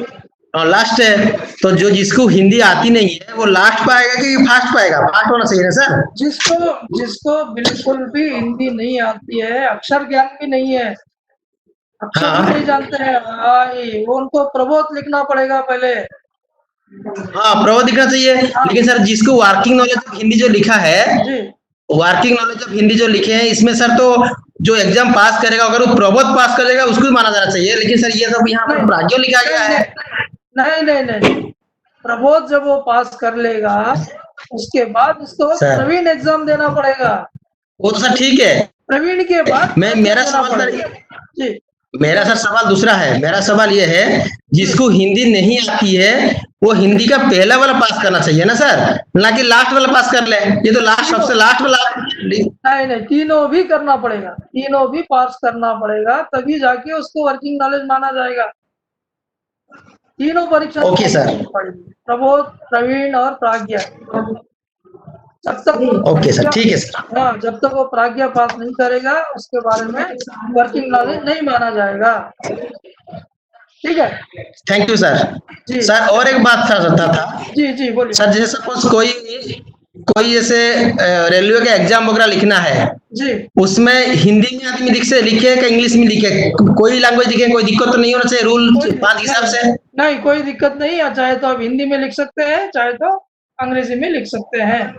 लास्ट है, तो जो जिसको हिंदी आती नहीं है वो लास्ट पाएगा कि फास्ट पाएगा? फास्ट होना चाहिए ना सर। जिसको बिल्कुल भी हिंदी नहीं आती है, अक्षर ज्ञान भी नहीं है, अक्षर भी नहीं जानते हैं, वो उनको प्रबोध लिखना पड़ेगा पहले। हाँ, प्रबोध लिखना चाहिए। लेकिन सर जिसको वर्किंग नॉलेज ऑफ हिंदी जो लिखा है, वर्किंग नॉलेज ऑफ हिंदी जो लिखे हैं, इसमें सर तो जो एग्जाम पास करेगा, अगर वो प्रबोध पास करेगा उसको भी माना जाना चाहिए। लेकिन सर ये सब यहाँ पर प्राज्ञ लिखा गया है। नहीं, प्रबोध जब वो पास कर लेगा उसके बाद उसको प्रवीण एग्जाम देना पड़ेगा। वो तो सर ठीक है, प्रवीण के बाद मेरा सवाल दूसरा है। मेरा सवाल ये है, जिसको हिंदी नहीं आती है वो हिंदी का पहला वाला पास करना चाहिए ना सर, ना कि लास्ट वाला पास कर ले। ये तो लास्ट, सबसे लास्ट वाला। नहीं, तीनों भी करना पड़ेगा, तीनों भी पास करना पड़ेगा, तभी जाके उसको वर्किंग नॉलेज माना जाएगा। तीनों परीक्षा ओके सर, प्रबोध, प्रवीण और प्राज्ञा। जब तक ओके सर, ठीक है सर। हाँ, जब तक वो प्राज्ञा पास नहीं करेगा उसके बारे में वर्किंग नॉलेज नहीं माना जाएगा। ठीक है, थैंक यू सर। सर और एक बात था जी बोलिए सर। जैसे सपोज कोई जैसे रेलवे का एग्जाम वगैरह लिखना है, जी उसमें हिंदी में आदमी लिखे कि इंग्लिश में लिखे, कोई लैंग्वेज लिखे, कोई दिक्कत तो नहीं होना चाहिए रूल कोई 5 के हिसाब से? नहीं कोई दिक्कत नहीं है, चाहे तो आप हिंदी में लिख सकते हैं, चाहे तो अंग्रेजी में लिख सकते हैं,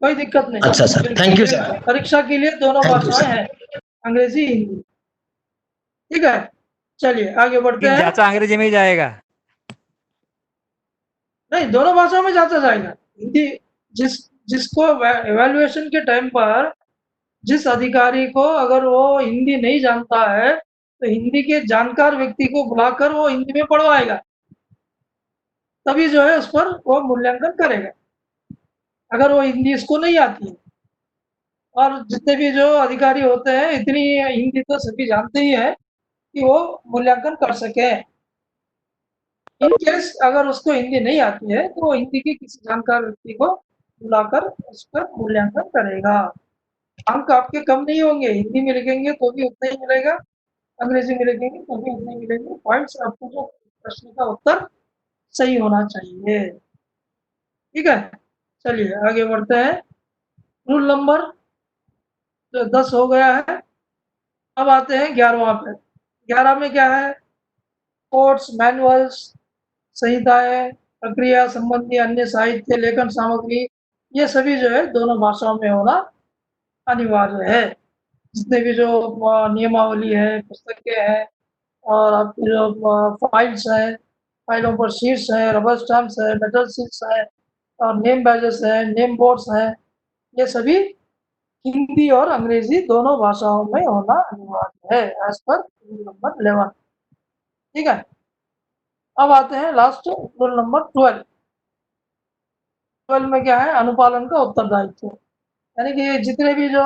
कोई दिक्कत नहीं। अच्छा सर, थैंक यू सर। परीक्षा के लिए दोनों थैंक यू भाषाएं सर। हैं, अंग्रेजी हिंदी। ठीक है, चलिए आगे बढ़ते लेकिन हैं। जांचा अंग्रेजी में ही जाएगा। नहीं, दोनों भाषाओं में जांचा जाएगा। हिंदी जिसको एवेल्युएशन के टाइम पर जिस अधिकारी को अगर वो हिंदी नहीं जानता है तो हिंदी के जानकार व्यक्ति को बुलाकर वो हिंदी में पढ़वाएगा, तभी जो है उस पर वो मूल्यांकन करेगा, अगर वो हिंदी इसको नहीं आती है। और जितने भी जो अधिकारी होते हैं इतनी हिंदी तो सभी जानते ही है कि वो मूल्यांकन कर सके। इन केस अगर उसको हिंदी नहीं आती है तो वो हिंदी के किसी जानकार व्यक्ति को बुलाकर उस पर मूल्यांकन करेगा। अंक आपके कम नहीं होंगे, हिंदी में लिखेंगे तो भी उतना ही मिलेगा, अंग्रेजी में लिखेंगे तो भी उतना ही मिलेंगे। पॉइंट्स आपको जो प्रश्न का उत्तर सही होना चाहिए। ठीक है, चलिए आगे बढ़ते हैं। रूल नंबर 10 हो गया है। अब आते हैं 11वां पे। 11 में क्या है? कोड्स, मैनुअल्स, संहिताएं, प्रक्रिया संबंधी अन्य साहित्य, लेखन सामग्री, ये सभी जो है दोनों भाषाओं में होना अनिवार्य है। जितने भी जो नियमावली है, पुस्तकें हैं और आपकी जो फाइल्स हैं, फाइलों पर शीट्स हैं, रबर स्टैम्प्स है, मेटल शीट्स है और नेम बैजेस है, नेम बोर्ड्स हैं, ये सभी हिंदी और अंग्रेजी दोनों भाषाओं में होना अनिवार्य है एज पर रूल नंबर 11। ठीक है, अब आते हैं लास्ट रूल नंबर 12। 12 में क्या है? अनुपालन का उत्तरदायित्व। यानी कि जितने भी जो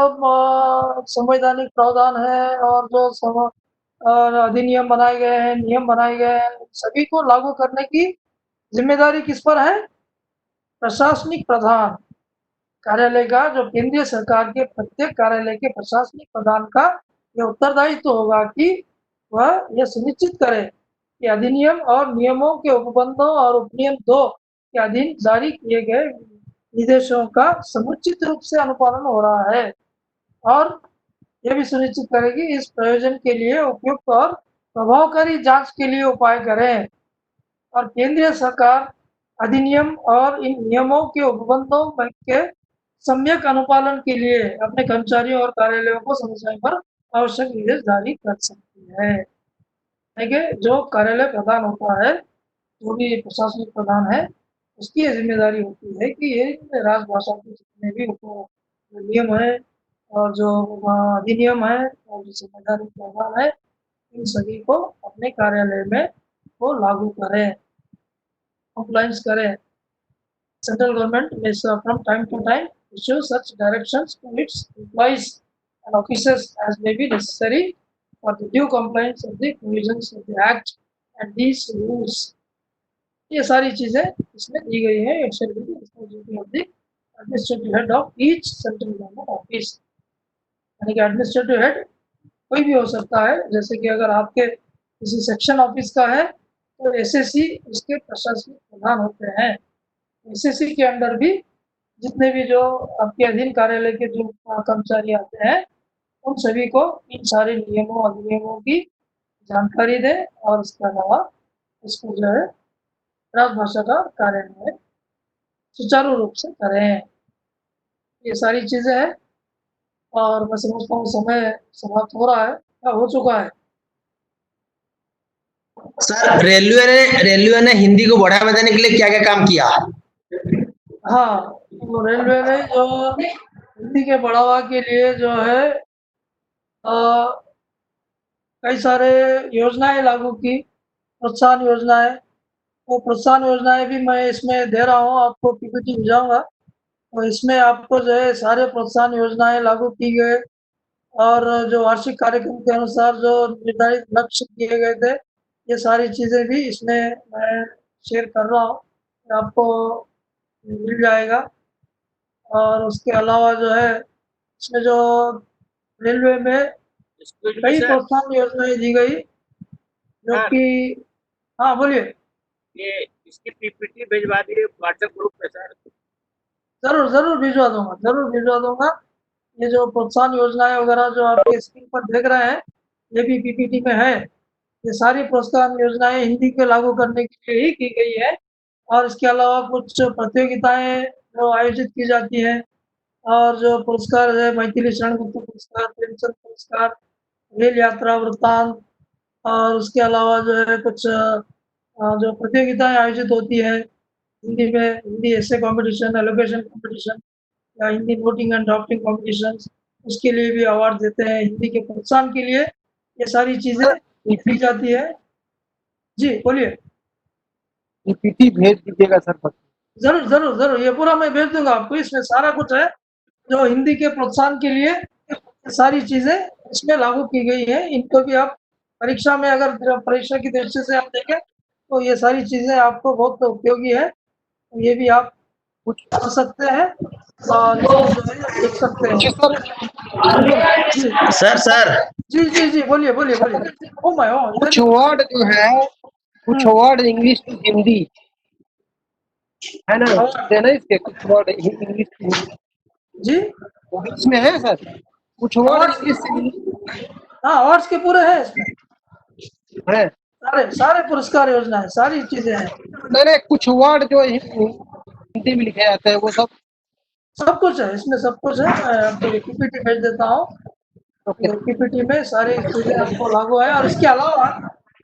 संवैधानिक प्रावधान है और जो अधिनियम बनाए गए हैं, नियम बनाए गए हैं, सभी को लागू करने की जिम्मेदारी किस पर है? प्रशासनिक प्रधान कार्यालय का, जो केंद्रीय सरकार के प्रत्येक कार्यालय के प्रशासनिक प्रधान का यह उत्तरदायित्व होगा कि वह यह सुनिश्चित करे कि अधिनियम और नियमों के उपबंधों और उपनियम 2 के अधीन जारी किए गए निर्देशों का समुचित रूप से अनुपालन हो रहा है और यह भी सुनिश्चित करेगी इस प्रयोजन के लिए उपयुक्त और प्रभावकारी जांच के लिए उपाय करें। और केंद्रीय सरकार अधिनियम और इन नियमों के उपबंधों के सम्यक अनुपालन के लिए अपने कर्मचारियों और कार्यालयों को समय समय पर आवश्यक निर्देश जारी कर सकती है। देखिए, जो कार्यालय प्रधान होता है, जो भी प्रशासनिक प्रधान है, उसकी ये जिम्मेदारी होती है कि ये राजभाषा के जितने भी नियम है और जो अधिनियम है और जो संवैधानिक प्रावधान है, इन सभी को अपने कार्यालय में वो लागू करें, कंप्लायंस करें। Central government may from time to time issue such directions to its employees and officers as may be necessary for the due compliance of the provisions of the Act and these rules. ये सारी चीजें इसमें दी गई है। It shall be the responsibility of the administrative head of each central government office. यानी कि एडमिनिस्ट्रेटिव हेड कोई भी हो सकता है, जैसे कि अगर आपके किसी सेक्शन ऑफिस का है तो एसएससी उसके प्रशासनिक प्रधान होते हैं। एसएससी के अंदर भी जितने भी जो आपके अधीन कार्यालय के जो कर्मचारी आते हैं, उन सभी को इन सारे नियमों अधिनियमों की जानकारी दें और उसके अलावा इसको जो है राजभाषा का कार्यान्वयन सुचारू रूप से करें। ये सारी चीजें हैं और मैं समझता हूँ समय समाप्त हो रहा है या हो चुका है। सर, रेलवे ने हिंदी को बढ़ावा देने के लिए क्या क्या काम किया? हाँ, तो रेलवे ने जो हिंदी के बढ़ावा के लिए जो है कई सारे योजनाएं लागू की, प्रोत्साहन योजनाएं। वो प्रोत्साहन योजनाएं भी मैं इसमें दे रहा हूँ, आपको पीपीटी भेजाऊंगा। तो इसमें आपको जो है सारे प्रोत्साहन योजनाएं लागू की गए और जो वार्षिक कार्यक्रम के अनुसार जो निर्धारित लक्ष्य दिए गए थे, ये सारी चीज़ें भी इसमें मैं शेयर कर रहा हूँ, आपको मिल जाएगा। और उसके अलावा जो है इसमें जो रेलवे में कई प्रोत्साहन योजनाएं दी गई जो कि, हाँ बोलिए। ये इसकी पीपीटी भिजवा दिए व्हाट्सएप ग्रुप पे सर। जरूर जरूर भिजवा दूंगा। ये जो प्रोत्साहन योजनाएं वगैरह जो आपके स्क्रीन पर देख रहे हैं, ये भी पीपीटी में है। ये सारी प्रोत्साहन योजनाएं हिंदी को लागू करने के लिए ही की गई है। और इसके अलावा कुछ प्रतियोगिताएं जो आयोजित की जाती हैं, और जो पुरस्कार है मैथिली शरण गुप्त पुरस्कार, प्रेमचंद पुरस्कार, रेल यात्रा वृत्तांत, और उसके अलावा जो है कुछ जो प्रतियोगिताएं आयोजित होती है हिंदी में, हिंदी ऐसे कंपटीशन, एलोकेशन कंपटीशन या Hindi noting and drafting competition, उसके लिए भी अवार्ड देते हैं। हिंदी के प्रोत्साहन के लिए ये सारी चीजें दी जाती है। जी बोलिए। पीपीटी भेज दीजिएगा सर। जरूर जरूर जरूर, ये पूरा मैं भेज दूंगा आपको। इसमें सारा कुछ है जो हिंदी के प्रोत्साहन के लिए सारी चीजें इसमें लागू की गई है। इनको भी आप परीक्षा में, अगर परीक्षा की दृष्टि से आप देखें तो ये सारी चीजें आपको बहुत उपयोगी है। ये भी आप कुछ कर सकते हैं और देख सकते हैं। सर जी बोलिए बोलिए बोलिए। ओ माय गॉड, कुछ वर्ड जो है, कुछ वर्ड इंग्लिश टू हिंदी है ना, देना इसके कुछ वर्ड इंग्लिश टू हिंदी जी इसमें है सर। कुछ वर्ड इंग्लिश से हाँ, अवार्ड्स के पूरे हैं इसमें, है। सारे पुरस्कार योजना है, सारी चीजें हैं। नहीं, कुछ वर्ड जो हिंदी में लिखे जाते हैं वो सब कुछ है इसमें, सब कुछ है। मैं आपको पीपीटी भेज देता हूँ। पीपीटी में सारी चीजें आपको लागू है। और इसके अलावा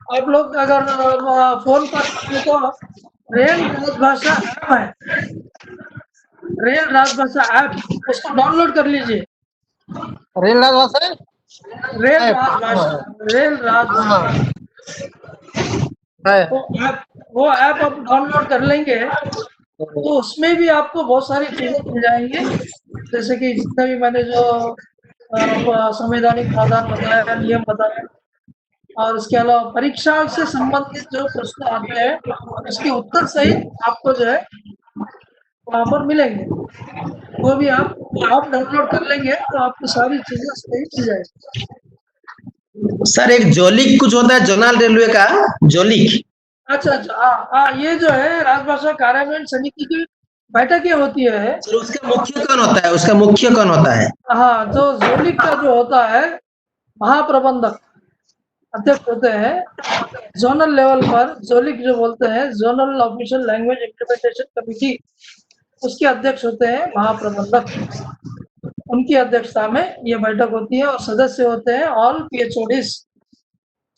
आप लोग अगर फोन पर तो रेल राजभाषा ऐप है, रेल राजभाषा ऐप, उसको डाउनलोड कर लीजिए। रेल राजभाषा वो ऐप आप डाउनलोड कर लेंगे तो उसमें भी आपको बहुत सारी चीजें मिल जाएंगी। जैसे कि जितने भी मैंने जो संवैधानिक प्रावधान बताया, नियम बताया, और उसके अलावा परीक्षा से संबंधित जो प्रश्न आते हैं उसके उत्तर सहित आपको जो है वहाँ पर मिलेंगे। वो भी आप डाउनलोड कर लेंगे तो आपको सारी चीजें सही मिल जाएगी। सर एक जोलिक कुछ होता है, जोनल रेलवे का जोलिक। अच्छा, हाँ, ये जो है राजभाषा कार्यान्वयन समिति की बैठकें होती है। उसका मुख्य कौन होता है, उसका मुख्य कौन होता है? हाँ, जो जोलिक का जो होता है महाप्रबंधक अध्यक्ष होते हैं। जोनल लेवल पर जोलिक जो बोलते हैं, zonal official language implementation committee, उसके अध्यक्ष होते हैं महाप्रबंधक। उनकी अध्यक्षता में ये बैठक होती है और सदस्य होते हैं ऑल पीएचओडीज,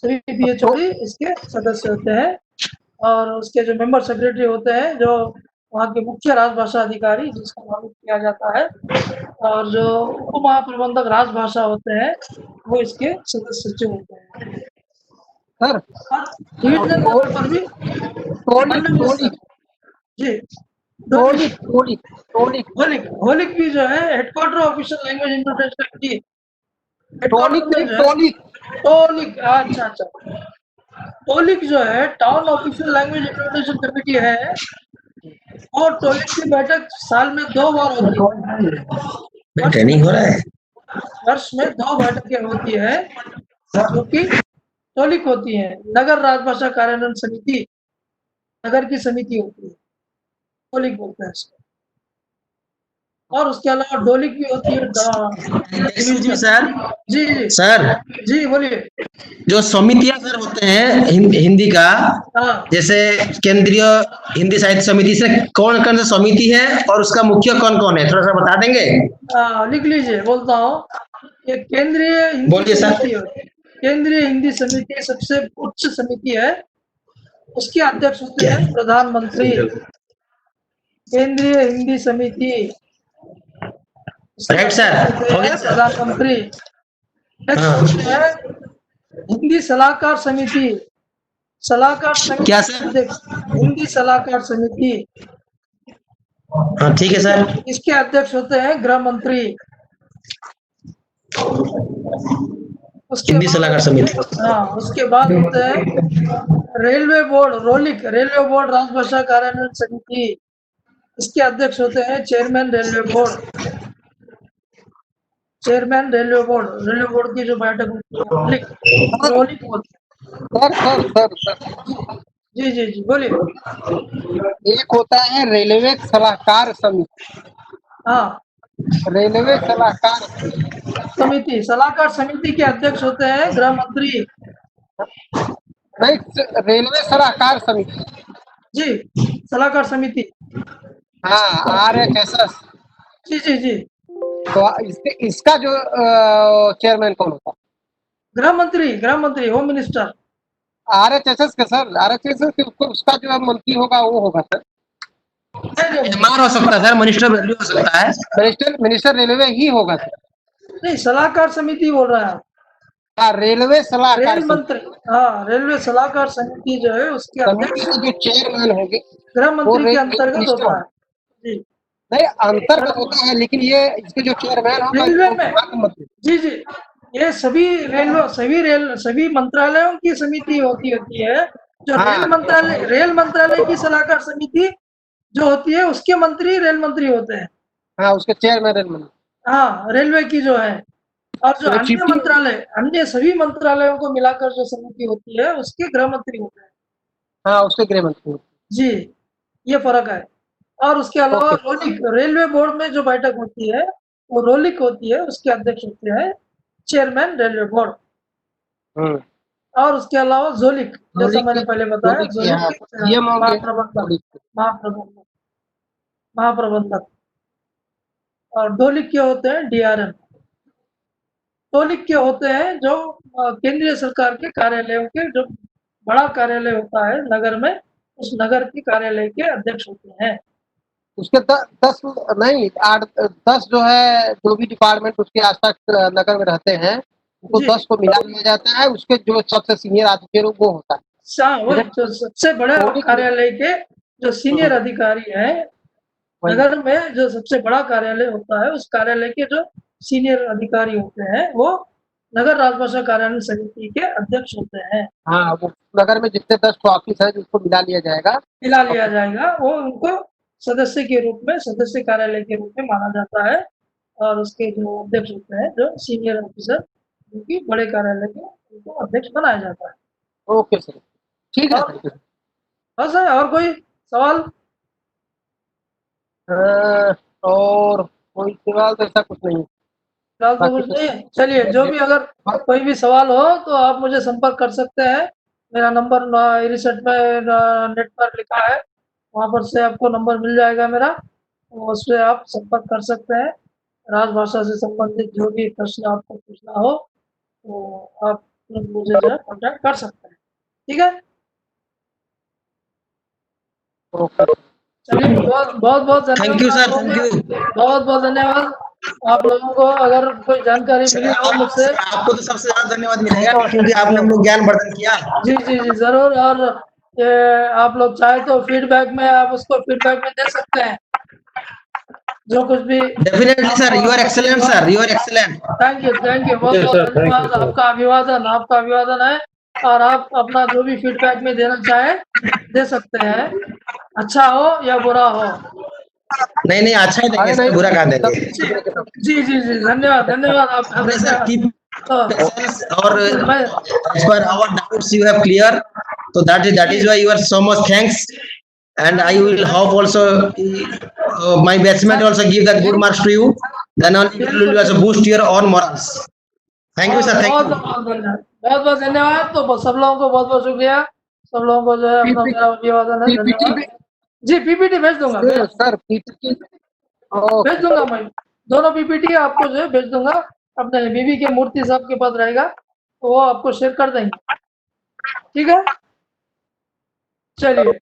सभी पीएचओडी इसके सदस्य होते हैं। और उसके जो मेंबर सेक्रेटरी होते हैं, जो वहाँ के मुख्य राजभाषा अधिकारी जिसका नामित किया जाता है, और जो उप महाप्रबंधक राजभाषा होते हैं वो इसके सदस्य सचिव होते हैं। सर डिविजनल लेवल पर भी जी होलिक भी जो है headquarter official language implementation committee, TOLIC, अच्छा, टोलिक जो है town official language implementation committee है। और टोलिक की बैठक साल में 2 बार होती है। ट्रेनिंग हो रहा है, वर्ष में 2 बैठकें होती है जो कि टोलिक होती है। नगर राजभाषा कार्यान्वयन समिति, नगर की समिति होती है, टोलिक बोलते हैं इसको। और उसके अलावा डोलिक भी होती है। सर जी बोलिए। जो समितियां सर होते हैं हिंदी का, जैसे केंद्रीय हिंदी साहित्य समिति, से कौन कौन सा समिति है और उसका मुख्य कौन कौन है, थोड़ा सा बता देंगे? लिख लीजिए, बोलता हूँ। ये केंद्रीय हिंदी समिति, केंद्रीय हिंदी समिति सबसे उच्च समिति है। उसके अध्यक्ष होते हैं प्रधानमंत्री। केंद्रीय हिंदी समिति, राइट सर, प्रधानमंत्री। हिंदी सलाहकार समिति, क्या सर? हिंदी सलाहकार समिति, हाँ ठीक है सर। इसके अध्यक्ष होते हैं गृह मंत्री। हिंदी सलाहकार समिति। हाँ, उसके बाद होते हैं रेलवे बोर्ड, रेलवे बोर्ड राजभाषा कार्यान्वयन समिति, इसके अध्यक्ष होते हैं chairman railway board. Railway board की जो बैठक होती है। जी बोलिए। एक होता है रेलवे सलाहकार समिति, हाँ, रेलवे सलाहकार सलाहकार समिति के अध्यक्ष होते हैं गृह मंत्री। नहीं, रेलवे सलाहकार समिति। जी, सलाहकार समिति। हाँ, RHSS। जी जी जी। तो इसका जो चेयरमैन कौन होता गृह मंत्री, होम मिनिस्टर। है? RHSS का सर, RHSS के उसका जो मंत्री होगा वो होगा सर। MR हो सकता है सर, मिनिस्टर रेलवे हो सकता है। मिनिस्टर रेलवे ही होगा सर। नहीं, सलाहकार समिति बोल रहा है। हाँ, रेलवे सलाहकार रेल मंत्री। हाँ, रेलवे सलाहकार समिति जो है उसके समिति अध्यक्ष के जो चेयरमैन होंगे गृह वो मंत्री के रेल अंतर्गत मिनिस्टर होता है। होंगे। जी, नहीं, अंतर्गत होता है, लेकिन ये इसके जो चेयरमैन होगा रेलवे वो में। विभाग मंत्री। जी जी, ये सभी मंत्रालयों की समिति होती है। जो हाँ, रेल मंत्रालय की सलाहकार समिति जो होती है उसके मंत्री रेल मंत्री होते हैं। हाँ, उसके चेयरमैन रेल मंत्री। हाँ, रेलवे की जो है। और जो तो अन्य सभी मंत्रालयों को मिलाकर जो समिति होती है उसके गृह मंत्री होते हैं। हाँ, उसके गृह मंत्री। जी, ये फर्क है। और उसके अलावा ओके। रोलिक, रेलवे बोर्ड में जो बैठक होती है वो रोलिक होती है, उसके अध्यक्ष होते हैं चेयरमैन रेलवे बोर्ड। हम्म। और उसके अलावा जोलिक, जैसा जोलिक मैंने पहले बताया, जोलिक यहाँ GM होंगे। महाप्रबंधक महाप्रबंधक। और डोलिक के होते हैं DRM। टोलिक के होते हैं जो केंद्रीय सरकार के कार्यालयों के जो बड़ा कार्यालय होता है नगर में, उस नगर के कार्यालय के अध्यक्ष होते हैं। उसके 10 नहीं 8-10 जो है, जो भी डिपार्टमेंट उसके आसपास नगर में रहते हैं उनको जी। 10 को मिला लिया जाता है। उसके जो सबसे सीनियर अधिकारी वो होता है। वही जो सबसे बड़े कार्यालय के जो सीनियर अधिकारी हैं, वही। नगर में जो सबसे बड़ा कार्यालय होता है उस कार्यालय के जो सीनियर अधिकारी होते हैं वो नगर राजभाषा कार्यालय समिति के अध्यक्ष होते हैं। हाँ, वो नगर में जितने 10 ऑफिस है जिसको मिला लिया जाएगा। वो उनको सदस्य के रूप में, सदस्य कार्यालय के रूप में माना जाता है। और उसके जो अध्यक्ष होते हैं जो सीनियर ऑफिसर, जो कि बड़े कार्यालय के, उनको अध्यक्ष बनाया जाता है। ओके सर, ठीक है सर। बस है, और कोई सवाल? और कोई सवाल तो ऐसा कुछ नहीं। फिलहाल तो कुछ नहीं है। चलिए, जो भी अगर कोई भी सवाल हो तो आप मुझे संपर्क कर सकते हैं। मेरा नंबर रिसेट में नेट पर लिखा है, वहाँ पर से आपको नंबर मिल जाएगा मेरा, तो उससे आप संपर्क कर सकते हैं। राजभाषा से संबंधित जो भी प्रश्न आपको पूछना हो तो आप मुझे जो है कॉन्टैक्ट कर सकते हैं। ठीक है, ओके, चलिए, बहुत बहुत धन्यवाद। Thank you sir, thank you. बहुत बहुत धन्यवाद आप लोगों को। अगर कोई जानकारी मिली हो मुझसे, आपको तो सबसे ज्यादा धन्यवाद मिलेगा क्योंकि आपने हम लोग ज्ञान वर्धन किया। जी जी जी, जरूर। और ये आप लोग चाहे तो फीडबैक में आप उसको फीडबैक में दे सकते हैं, जो कुछ भी। Definitely sir, you are excellent sir, you are excellent. Thank you, बहुत बहुत धन्यवाद। आपका अभिवादन है। और आप अपना जो भी फीडबैक में देना चाहे दे सकते हैं, अच्छा हो या बुरा हो। नहीं नहीं, अच्छा ही देंगे सर, बुरा कहाँ देंगे। जी जी जी, धन्यवाद धन्यवाद आपका। आपने सर कीप पेशेंस और मैं as per our doubts you have clear, so that is why you are so much thanks, and I will hope also my batchmate also give the good marks to you, then only it will also boost your own morals. Thank you sir, thank you. बहुत बहुत धन्यवाद। तो सब लोगों को बहुत बहुत शुक्रिया। सब लोगों को जो है अपना मेरा अभिवादन है, धन्यवाद जी। PPT भेज दूंगा सर, PPT भेज दूंगा मैं। दोनों PPT आपको जो है भेज दूंगा। अपने बीबी के मूर्ति साहब के पास रहेगा तो वो आपको शेयर कर देंगे। ठीक है, चलिए।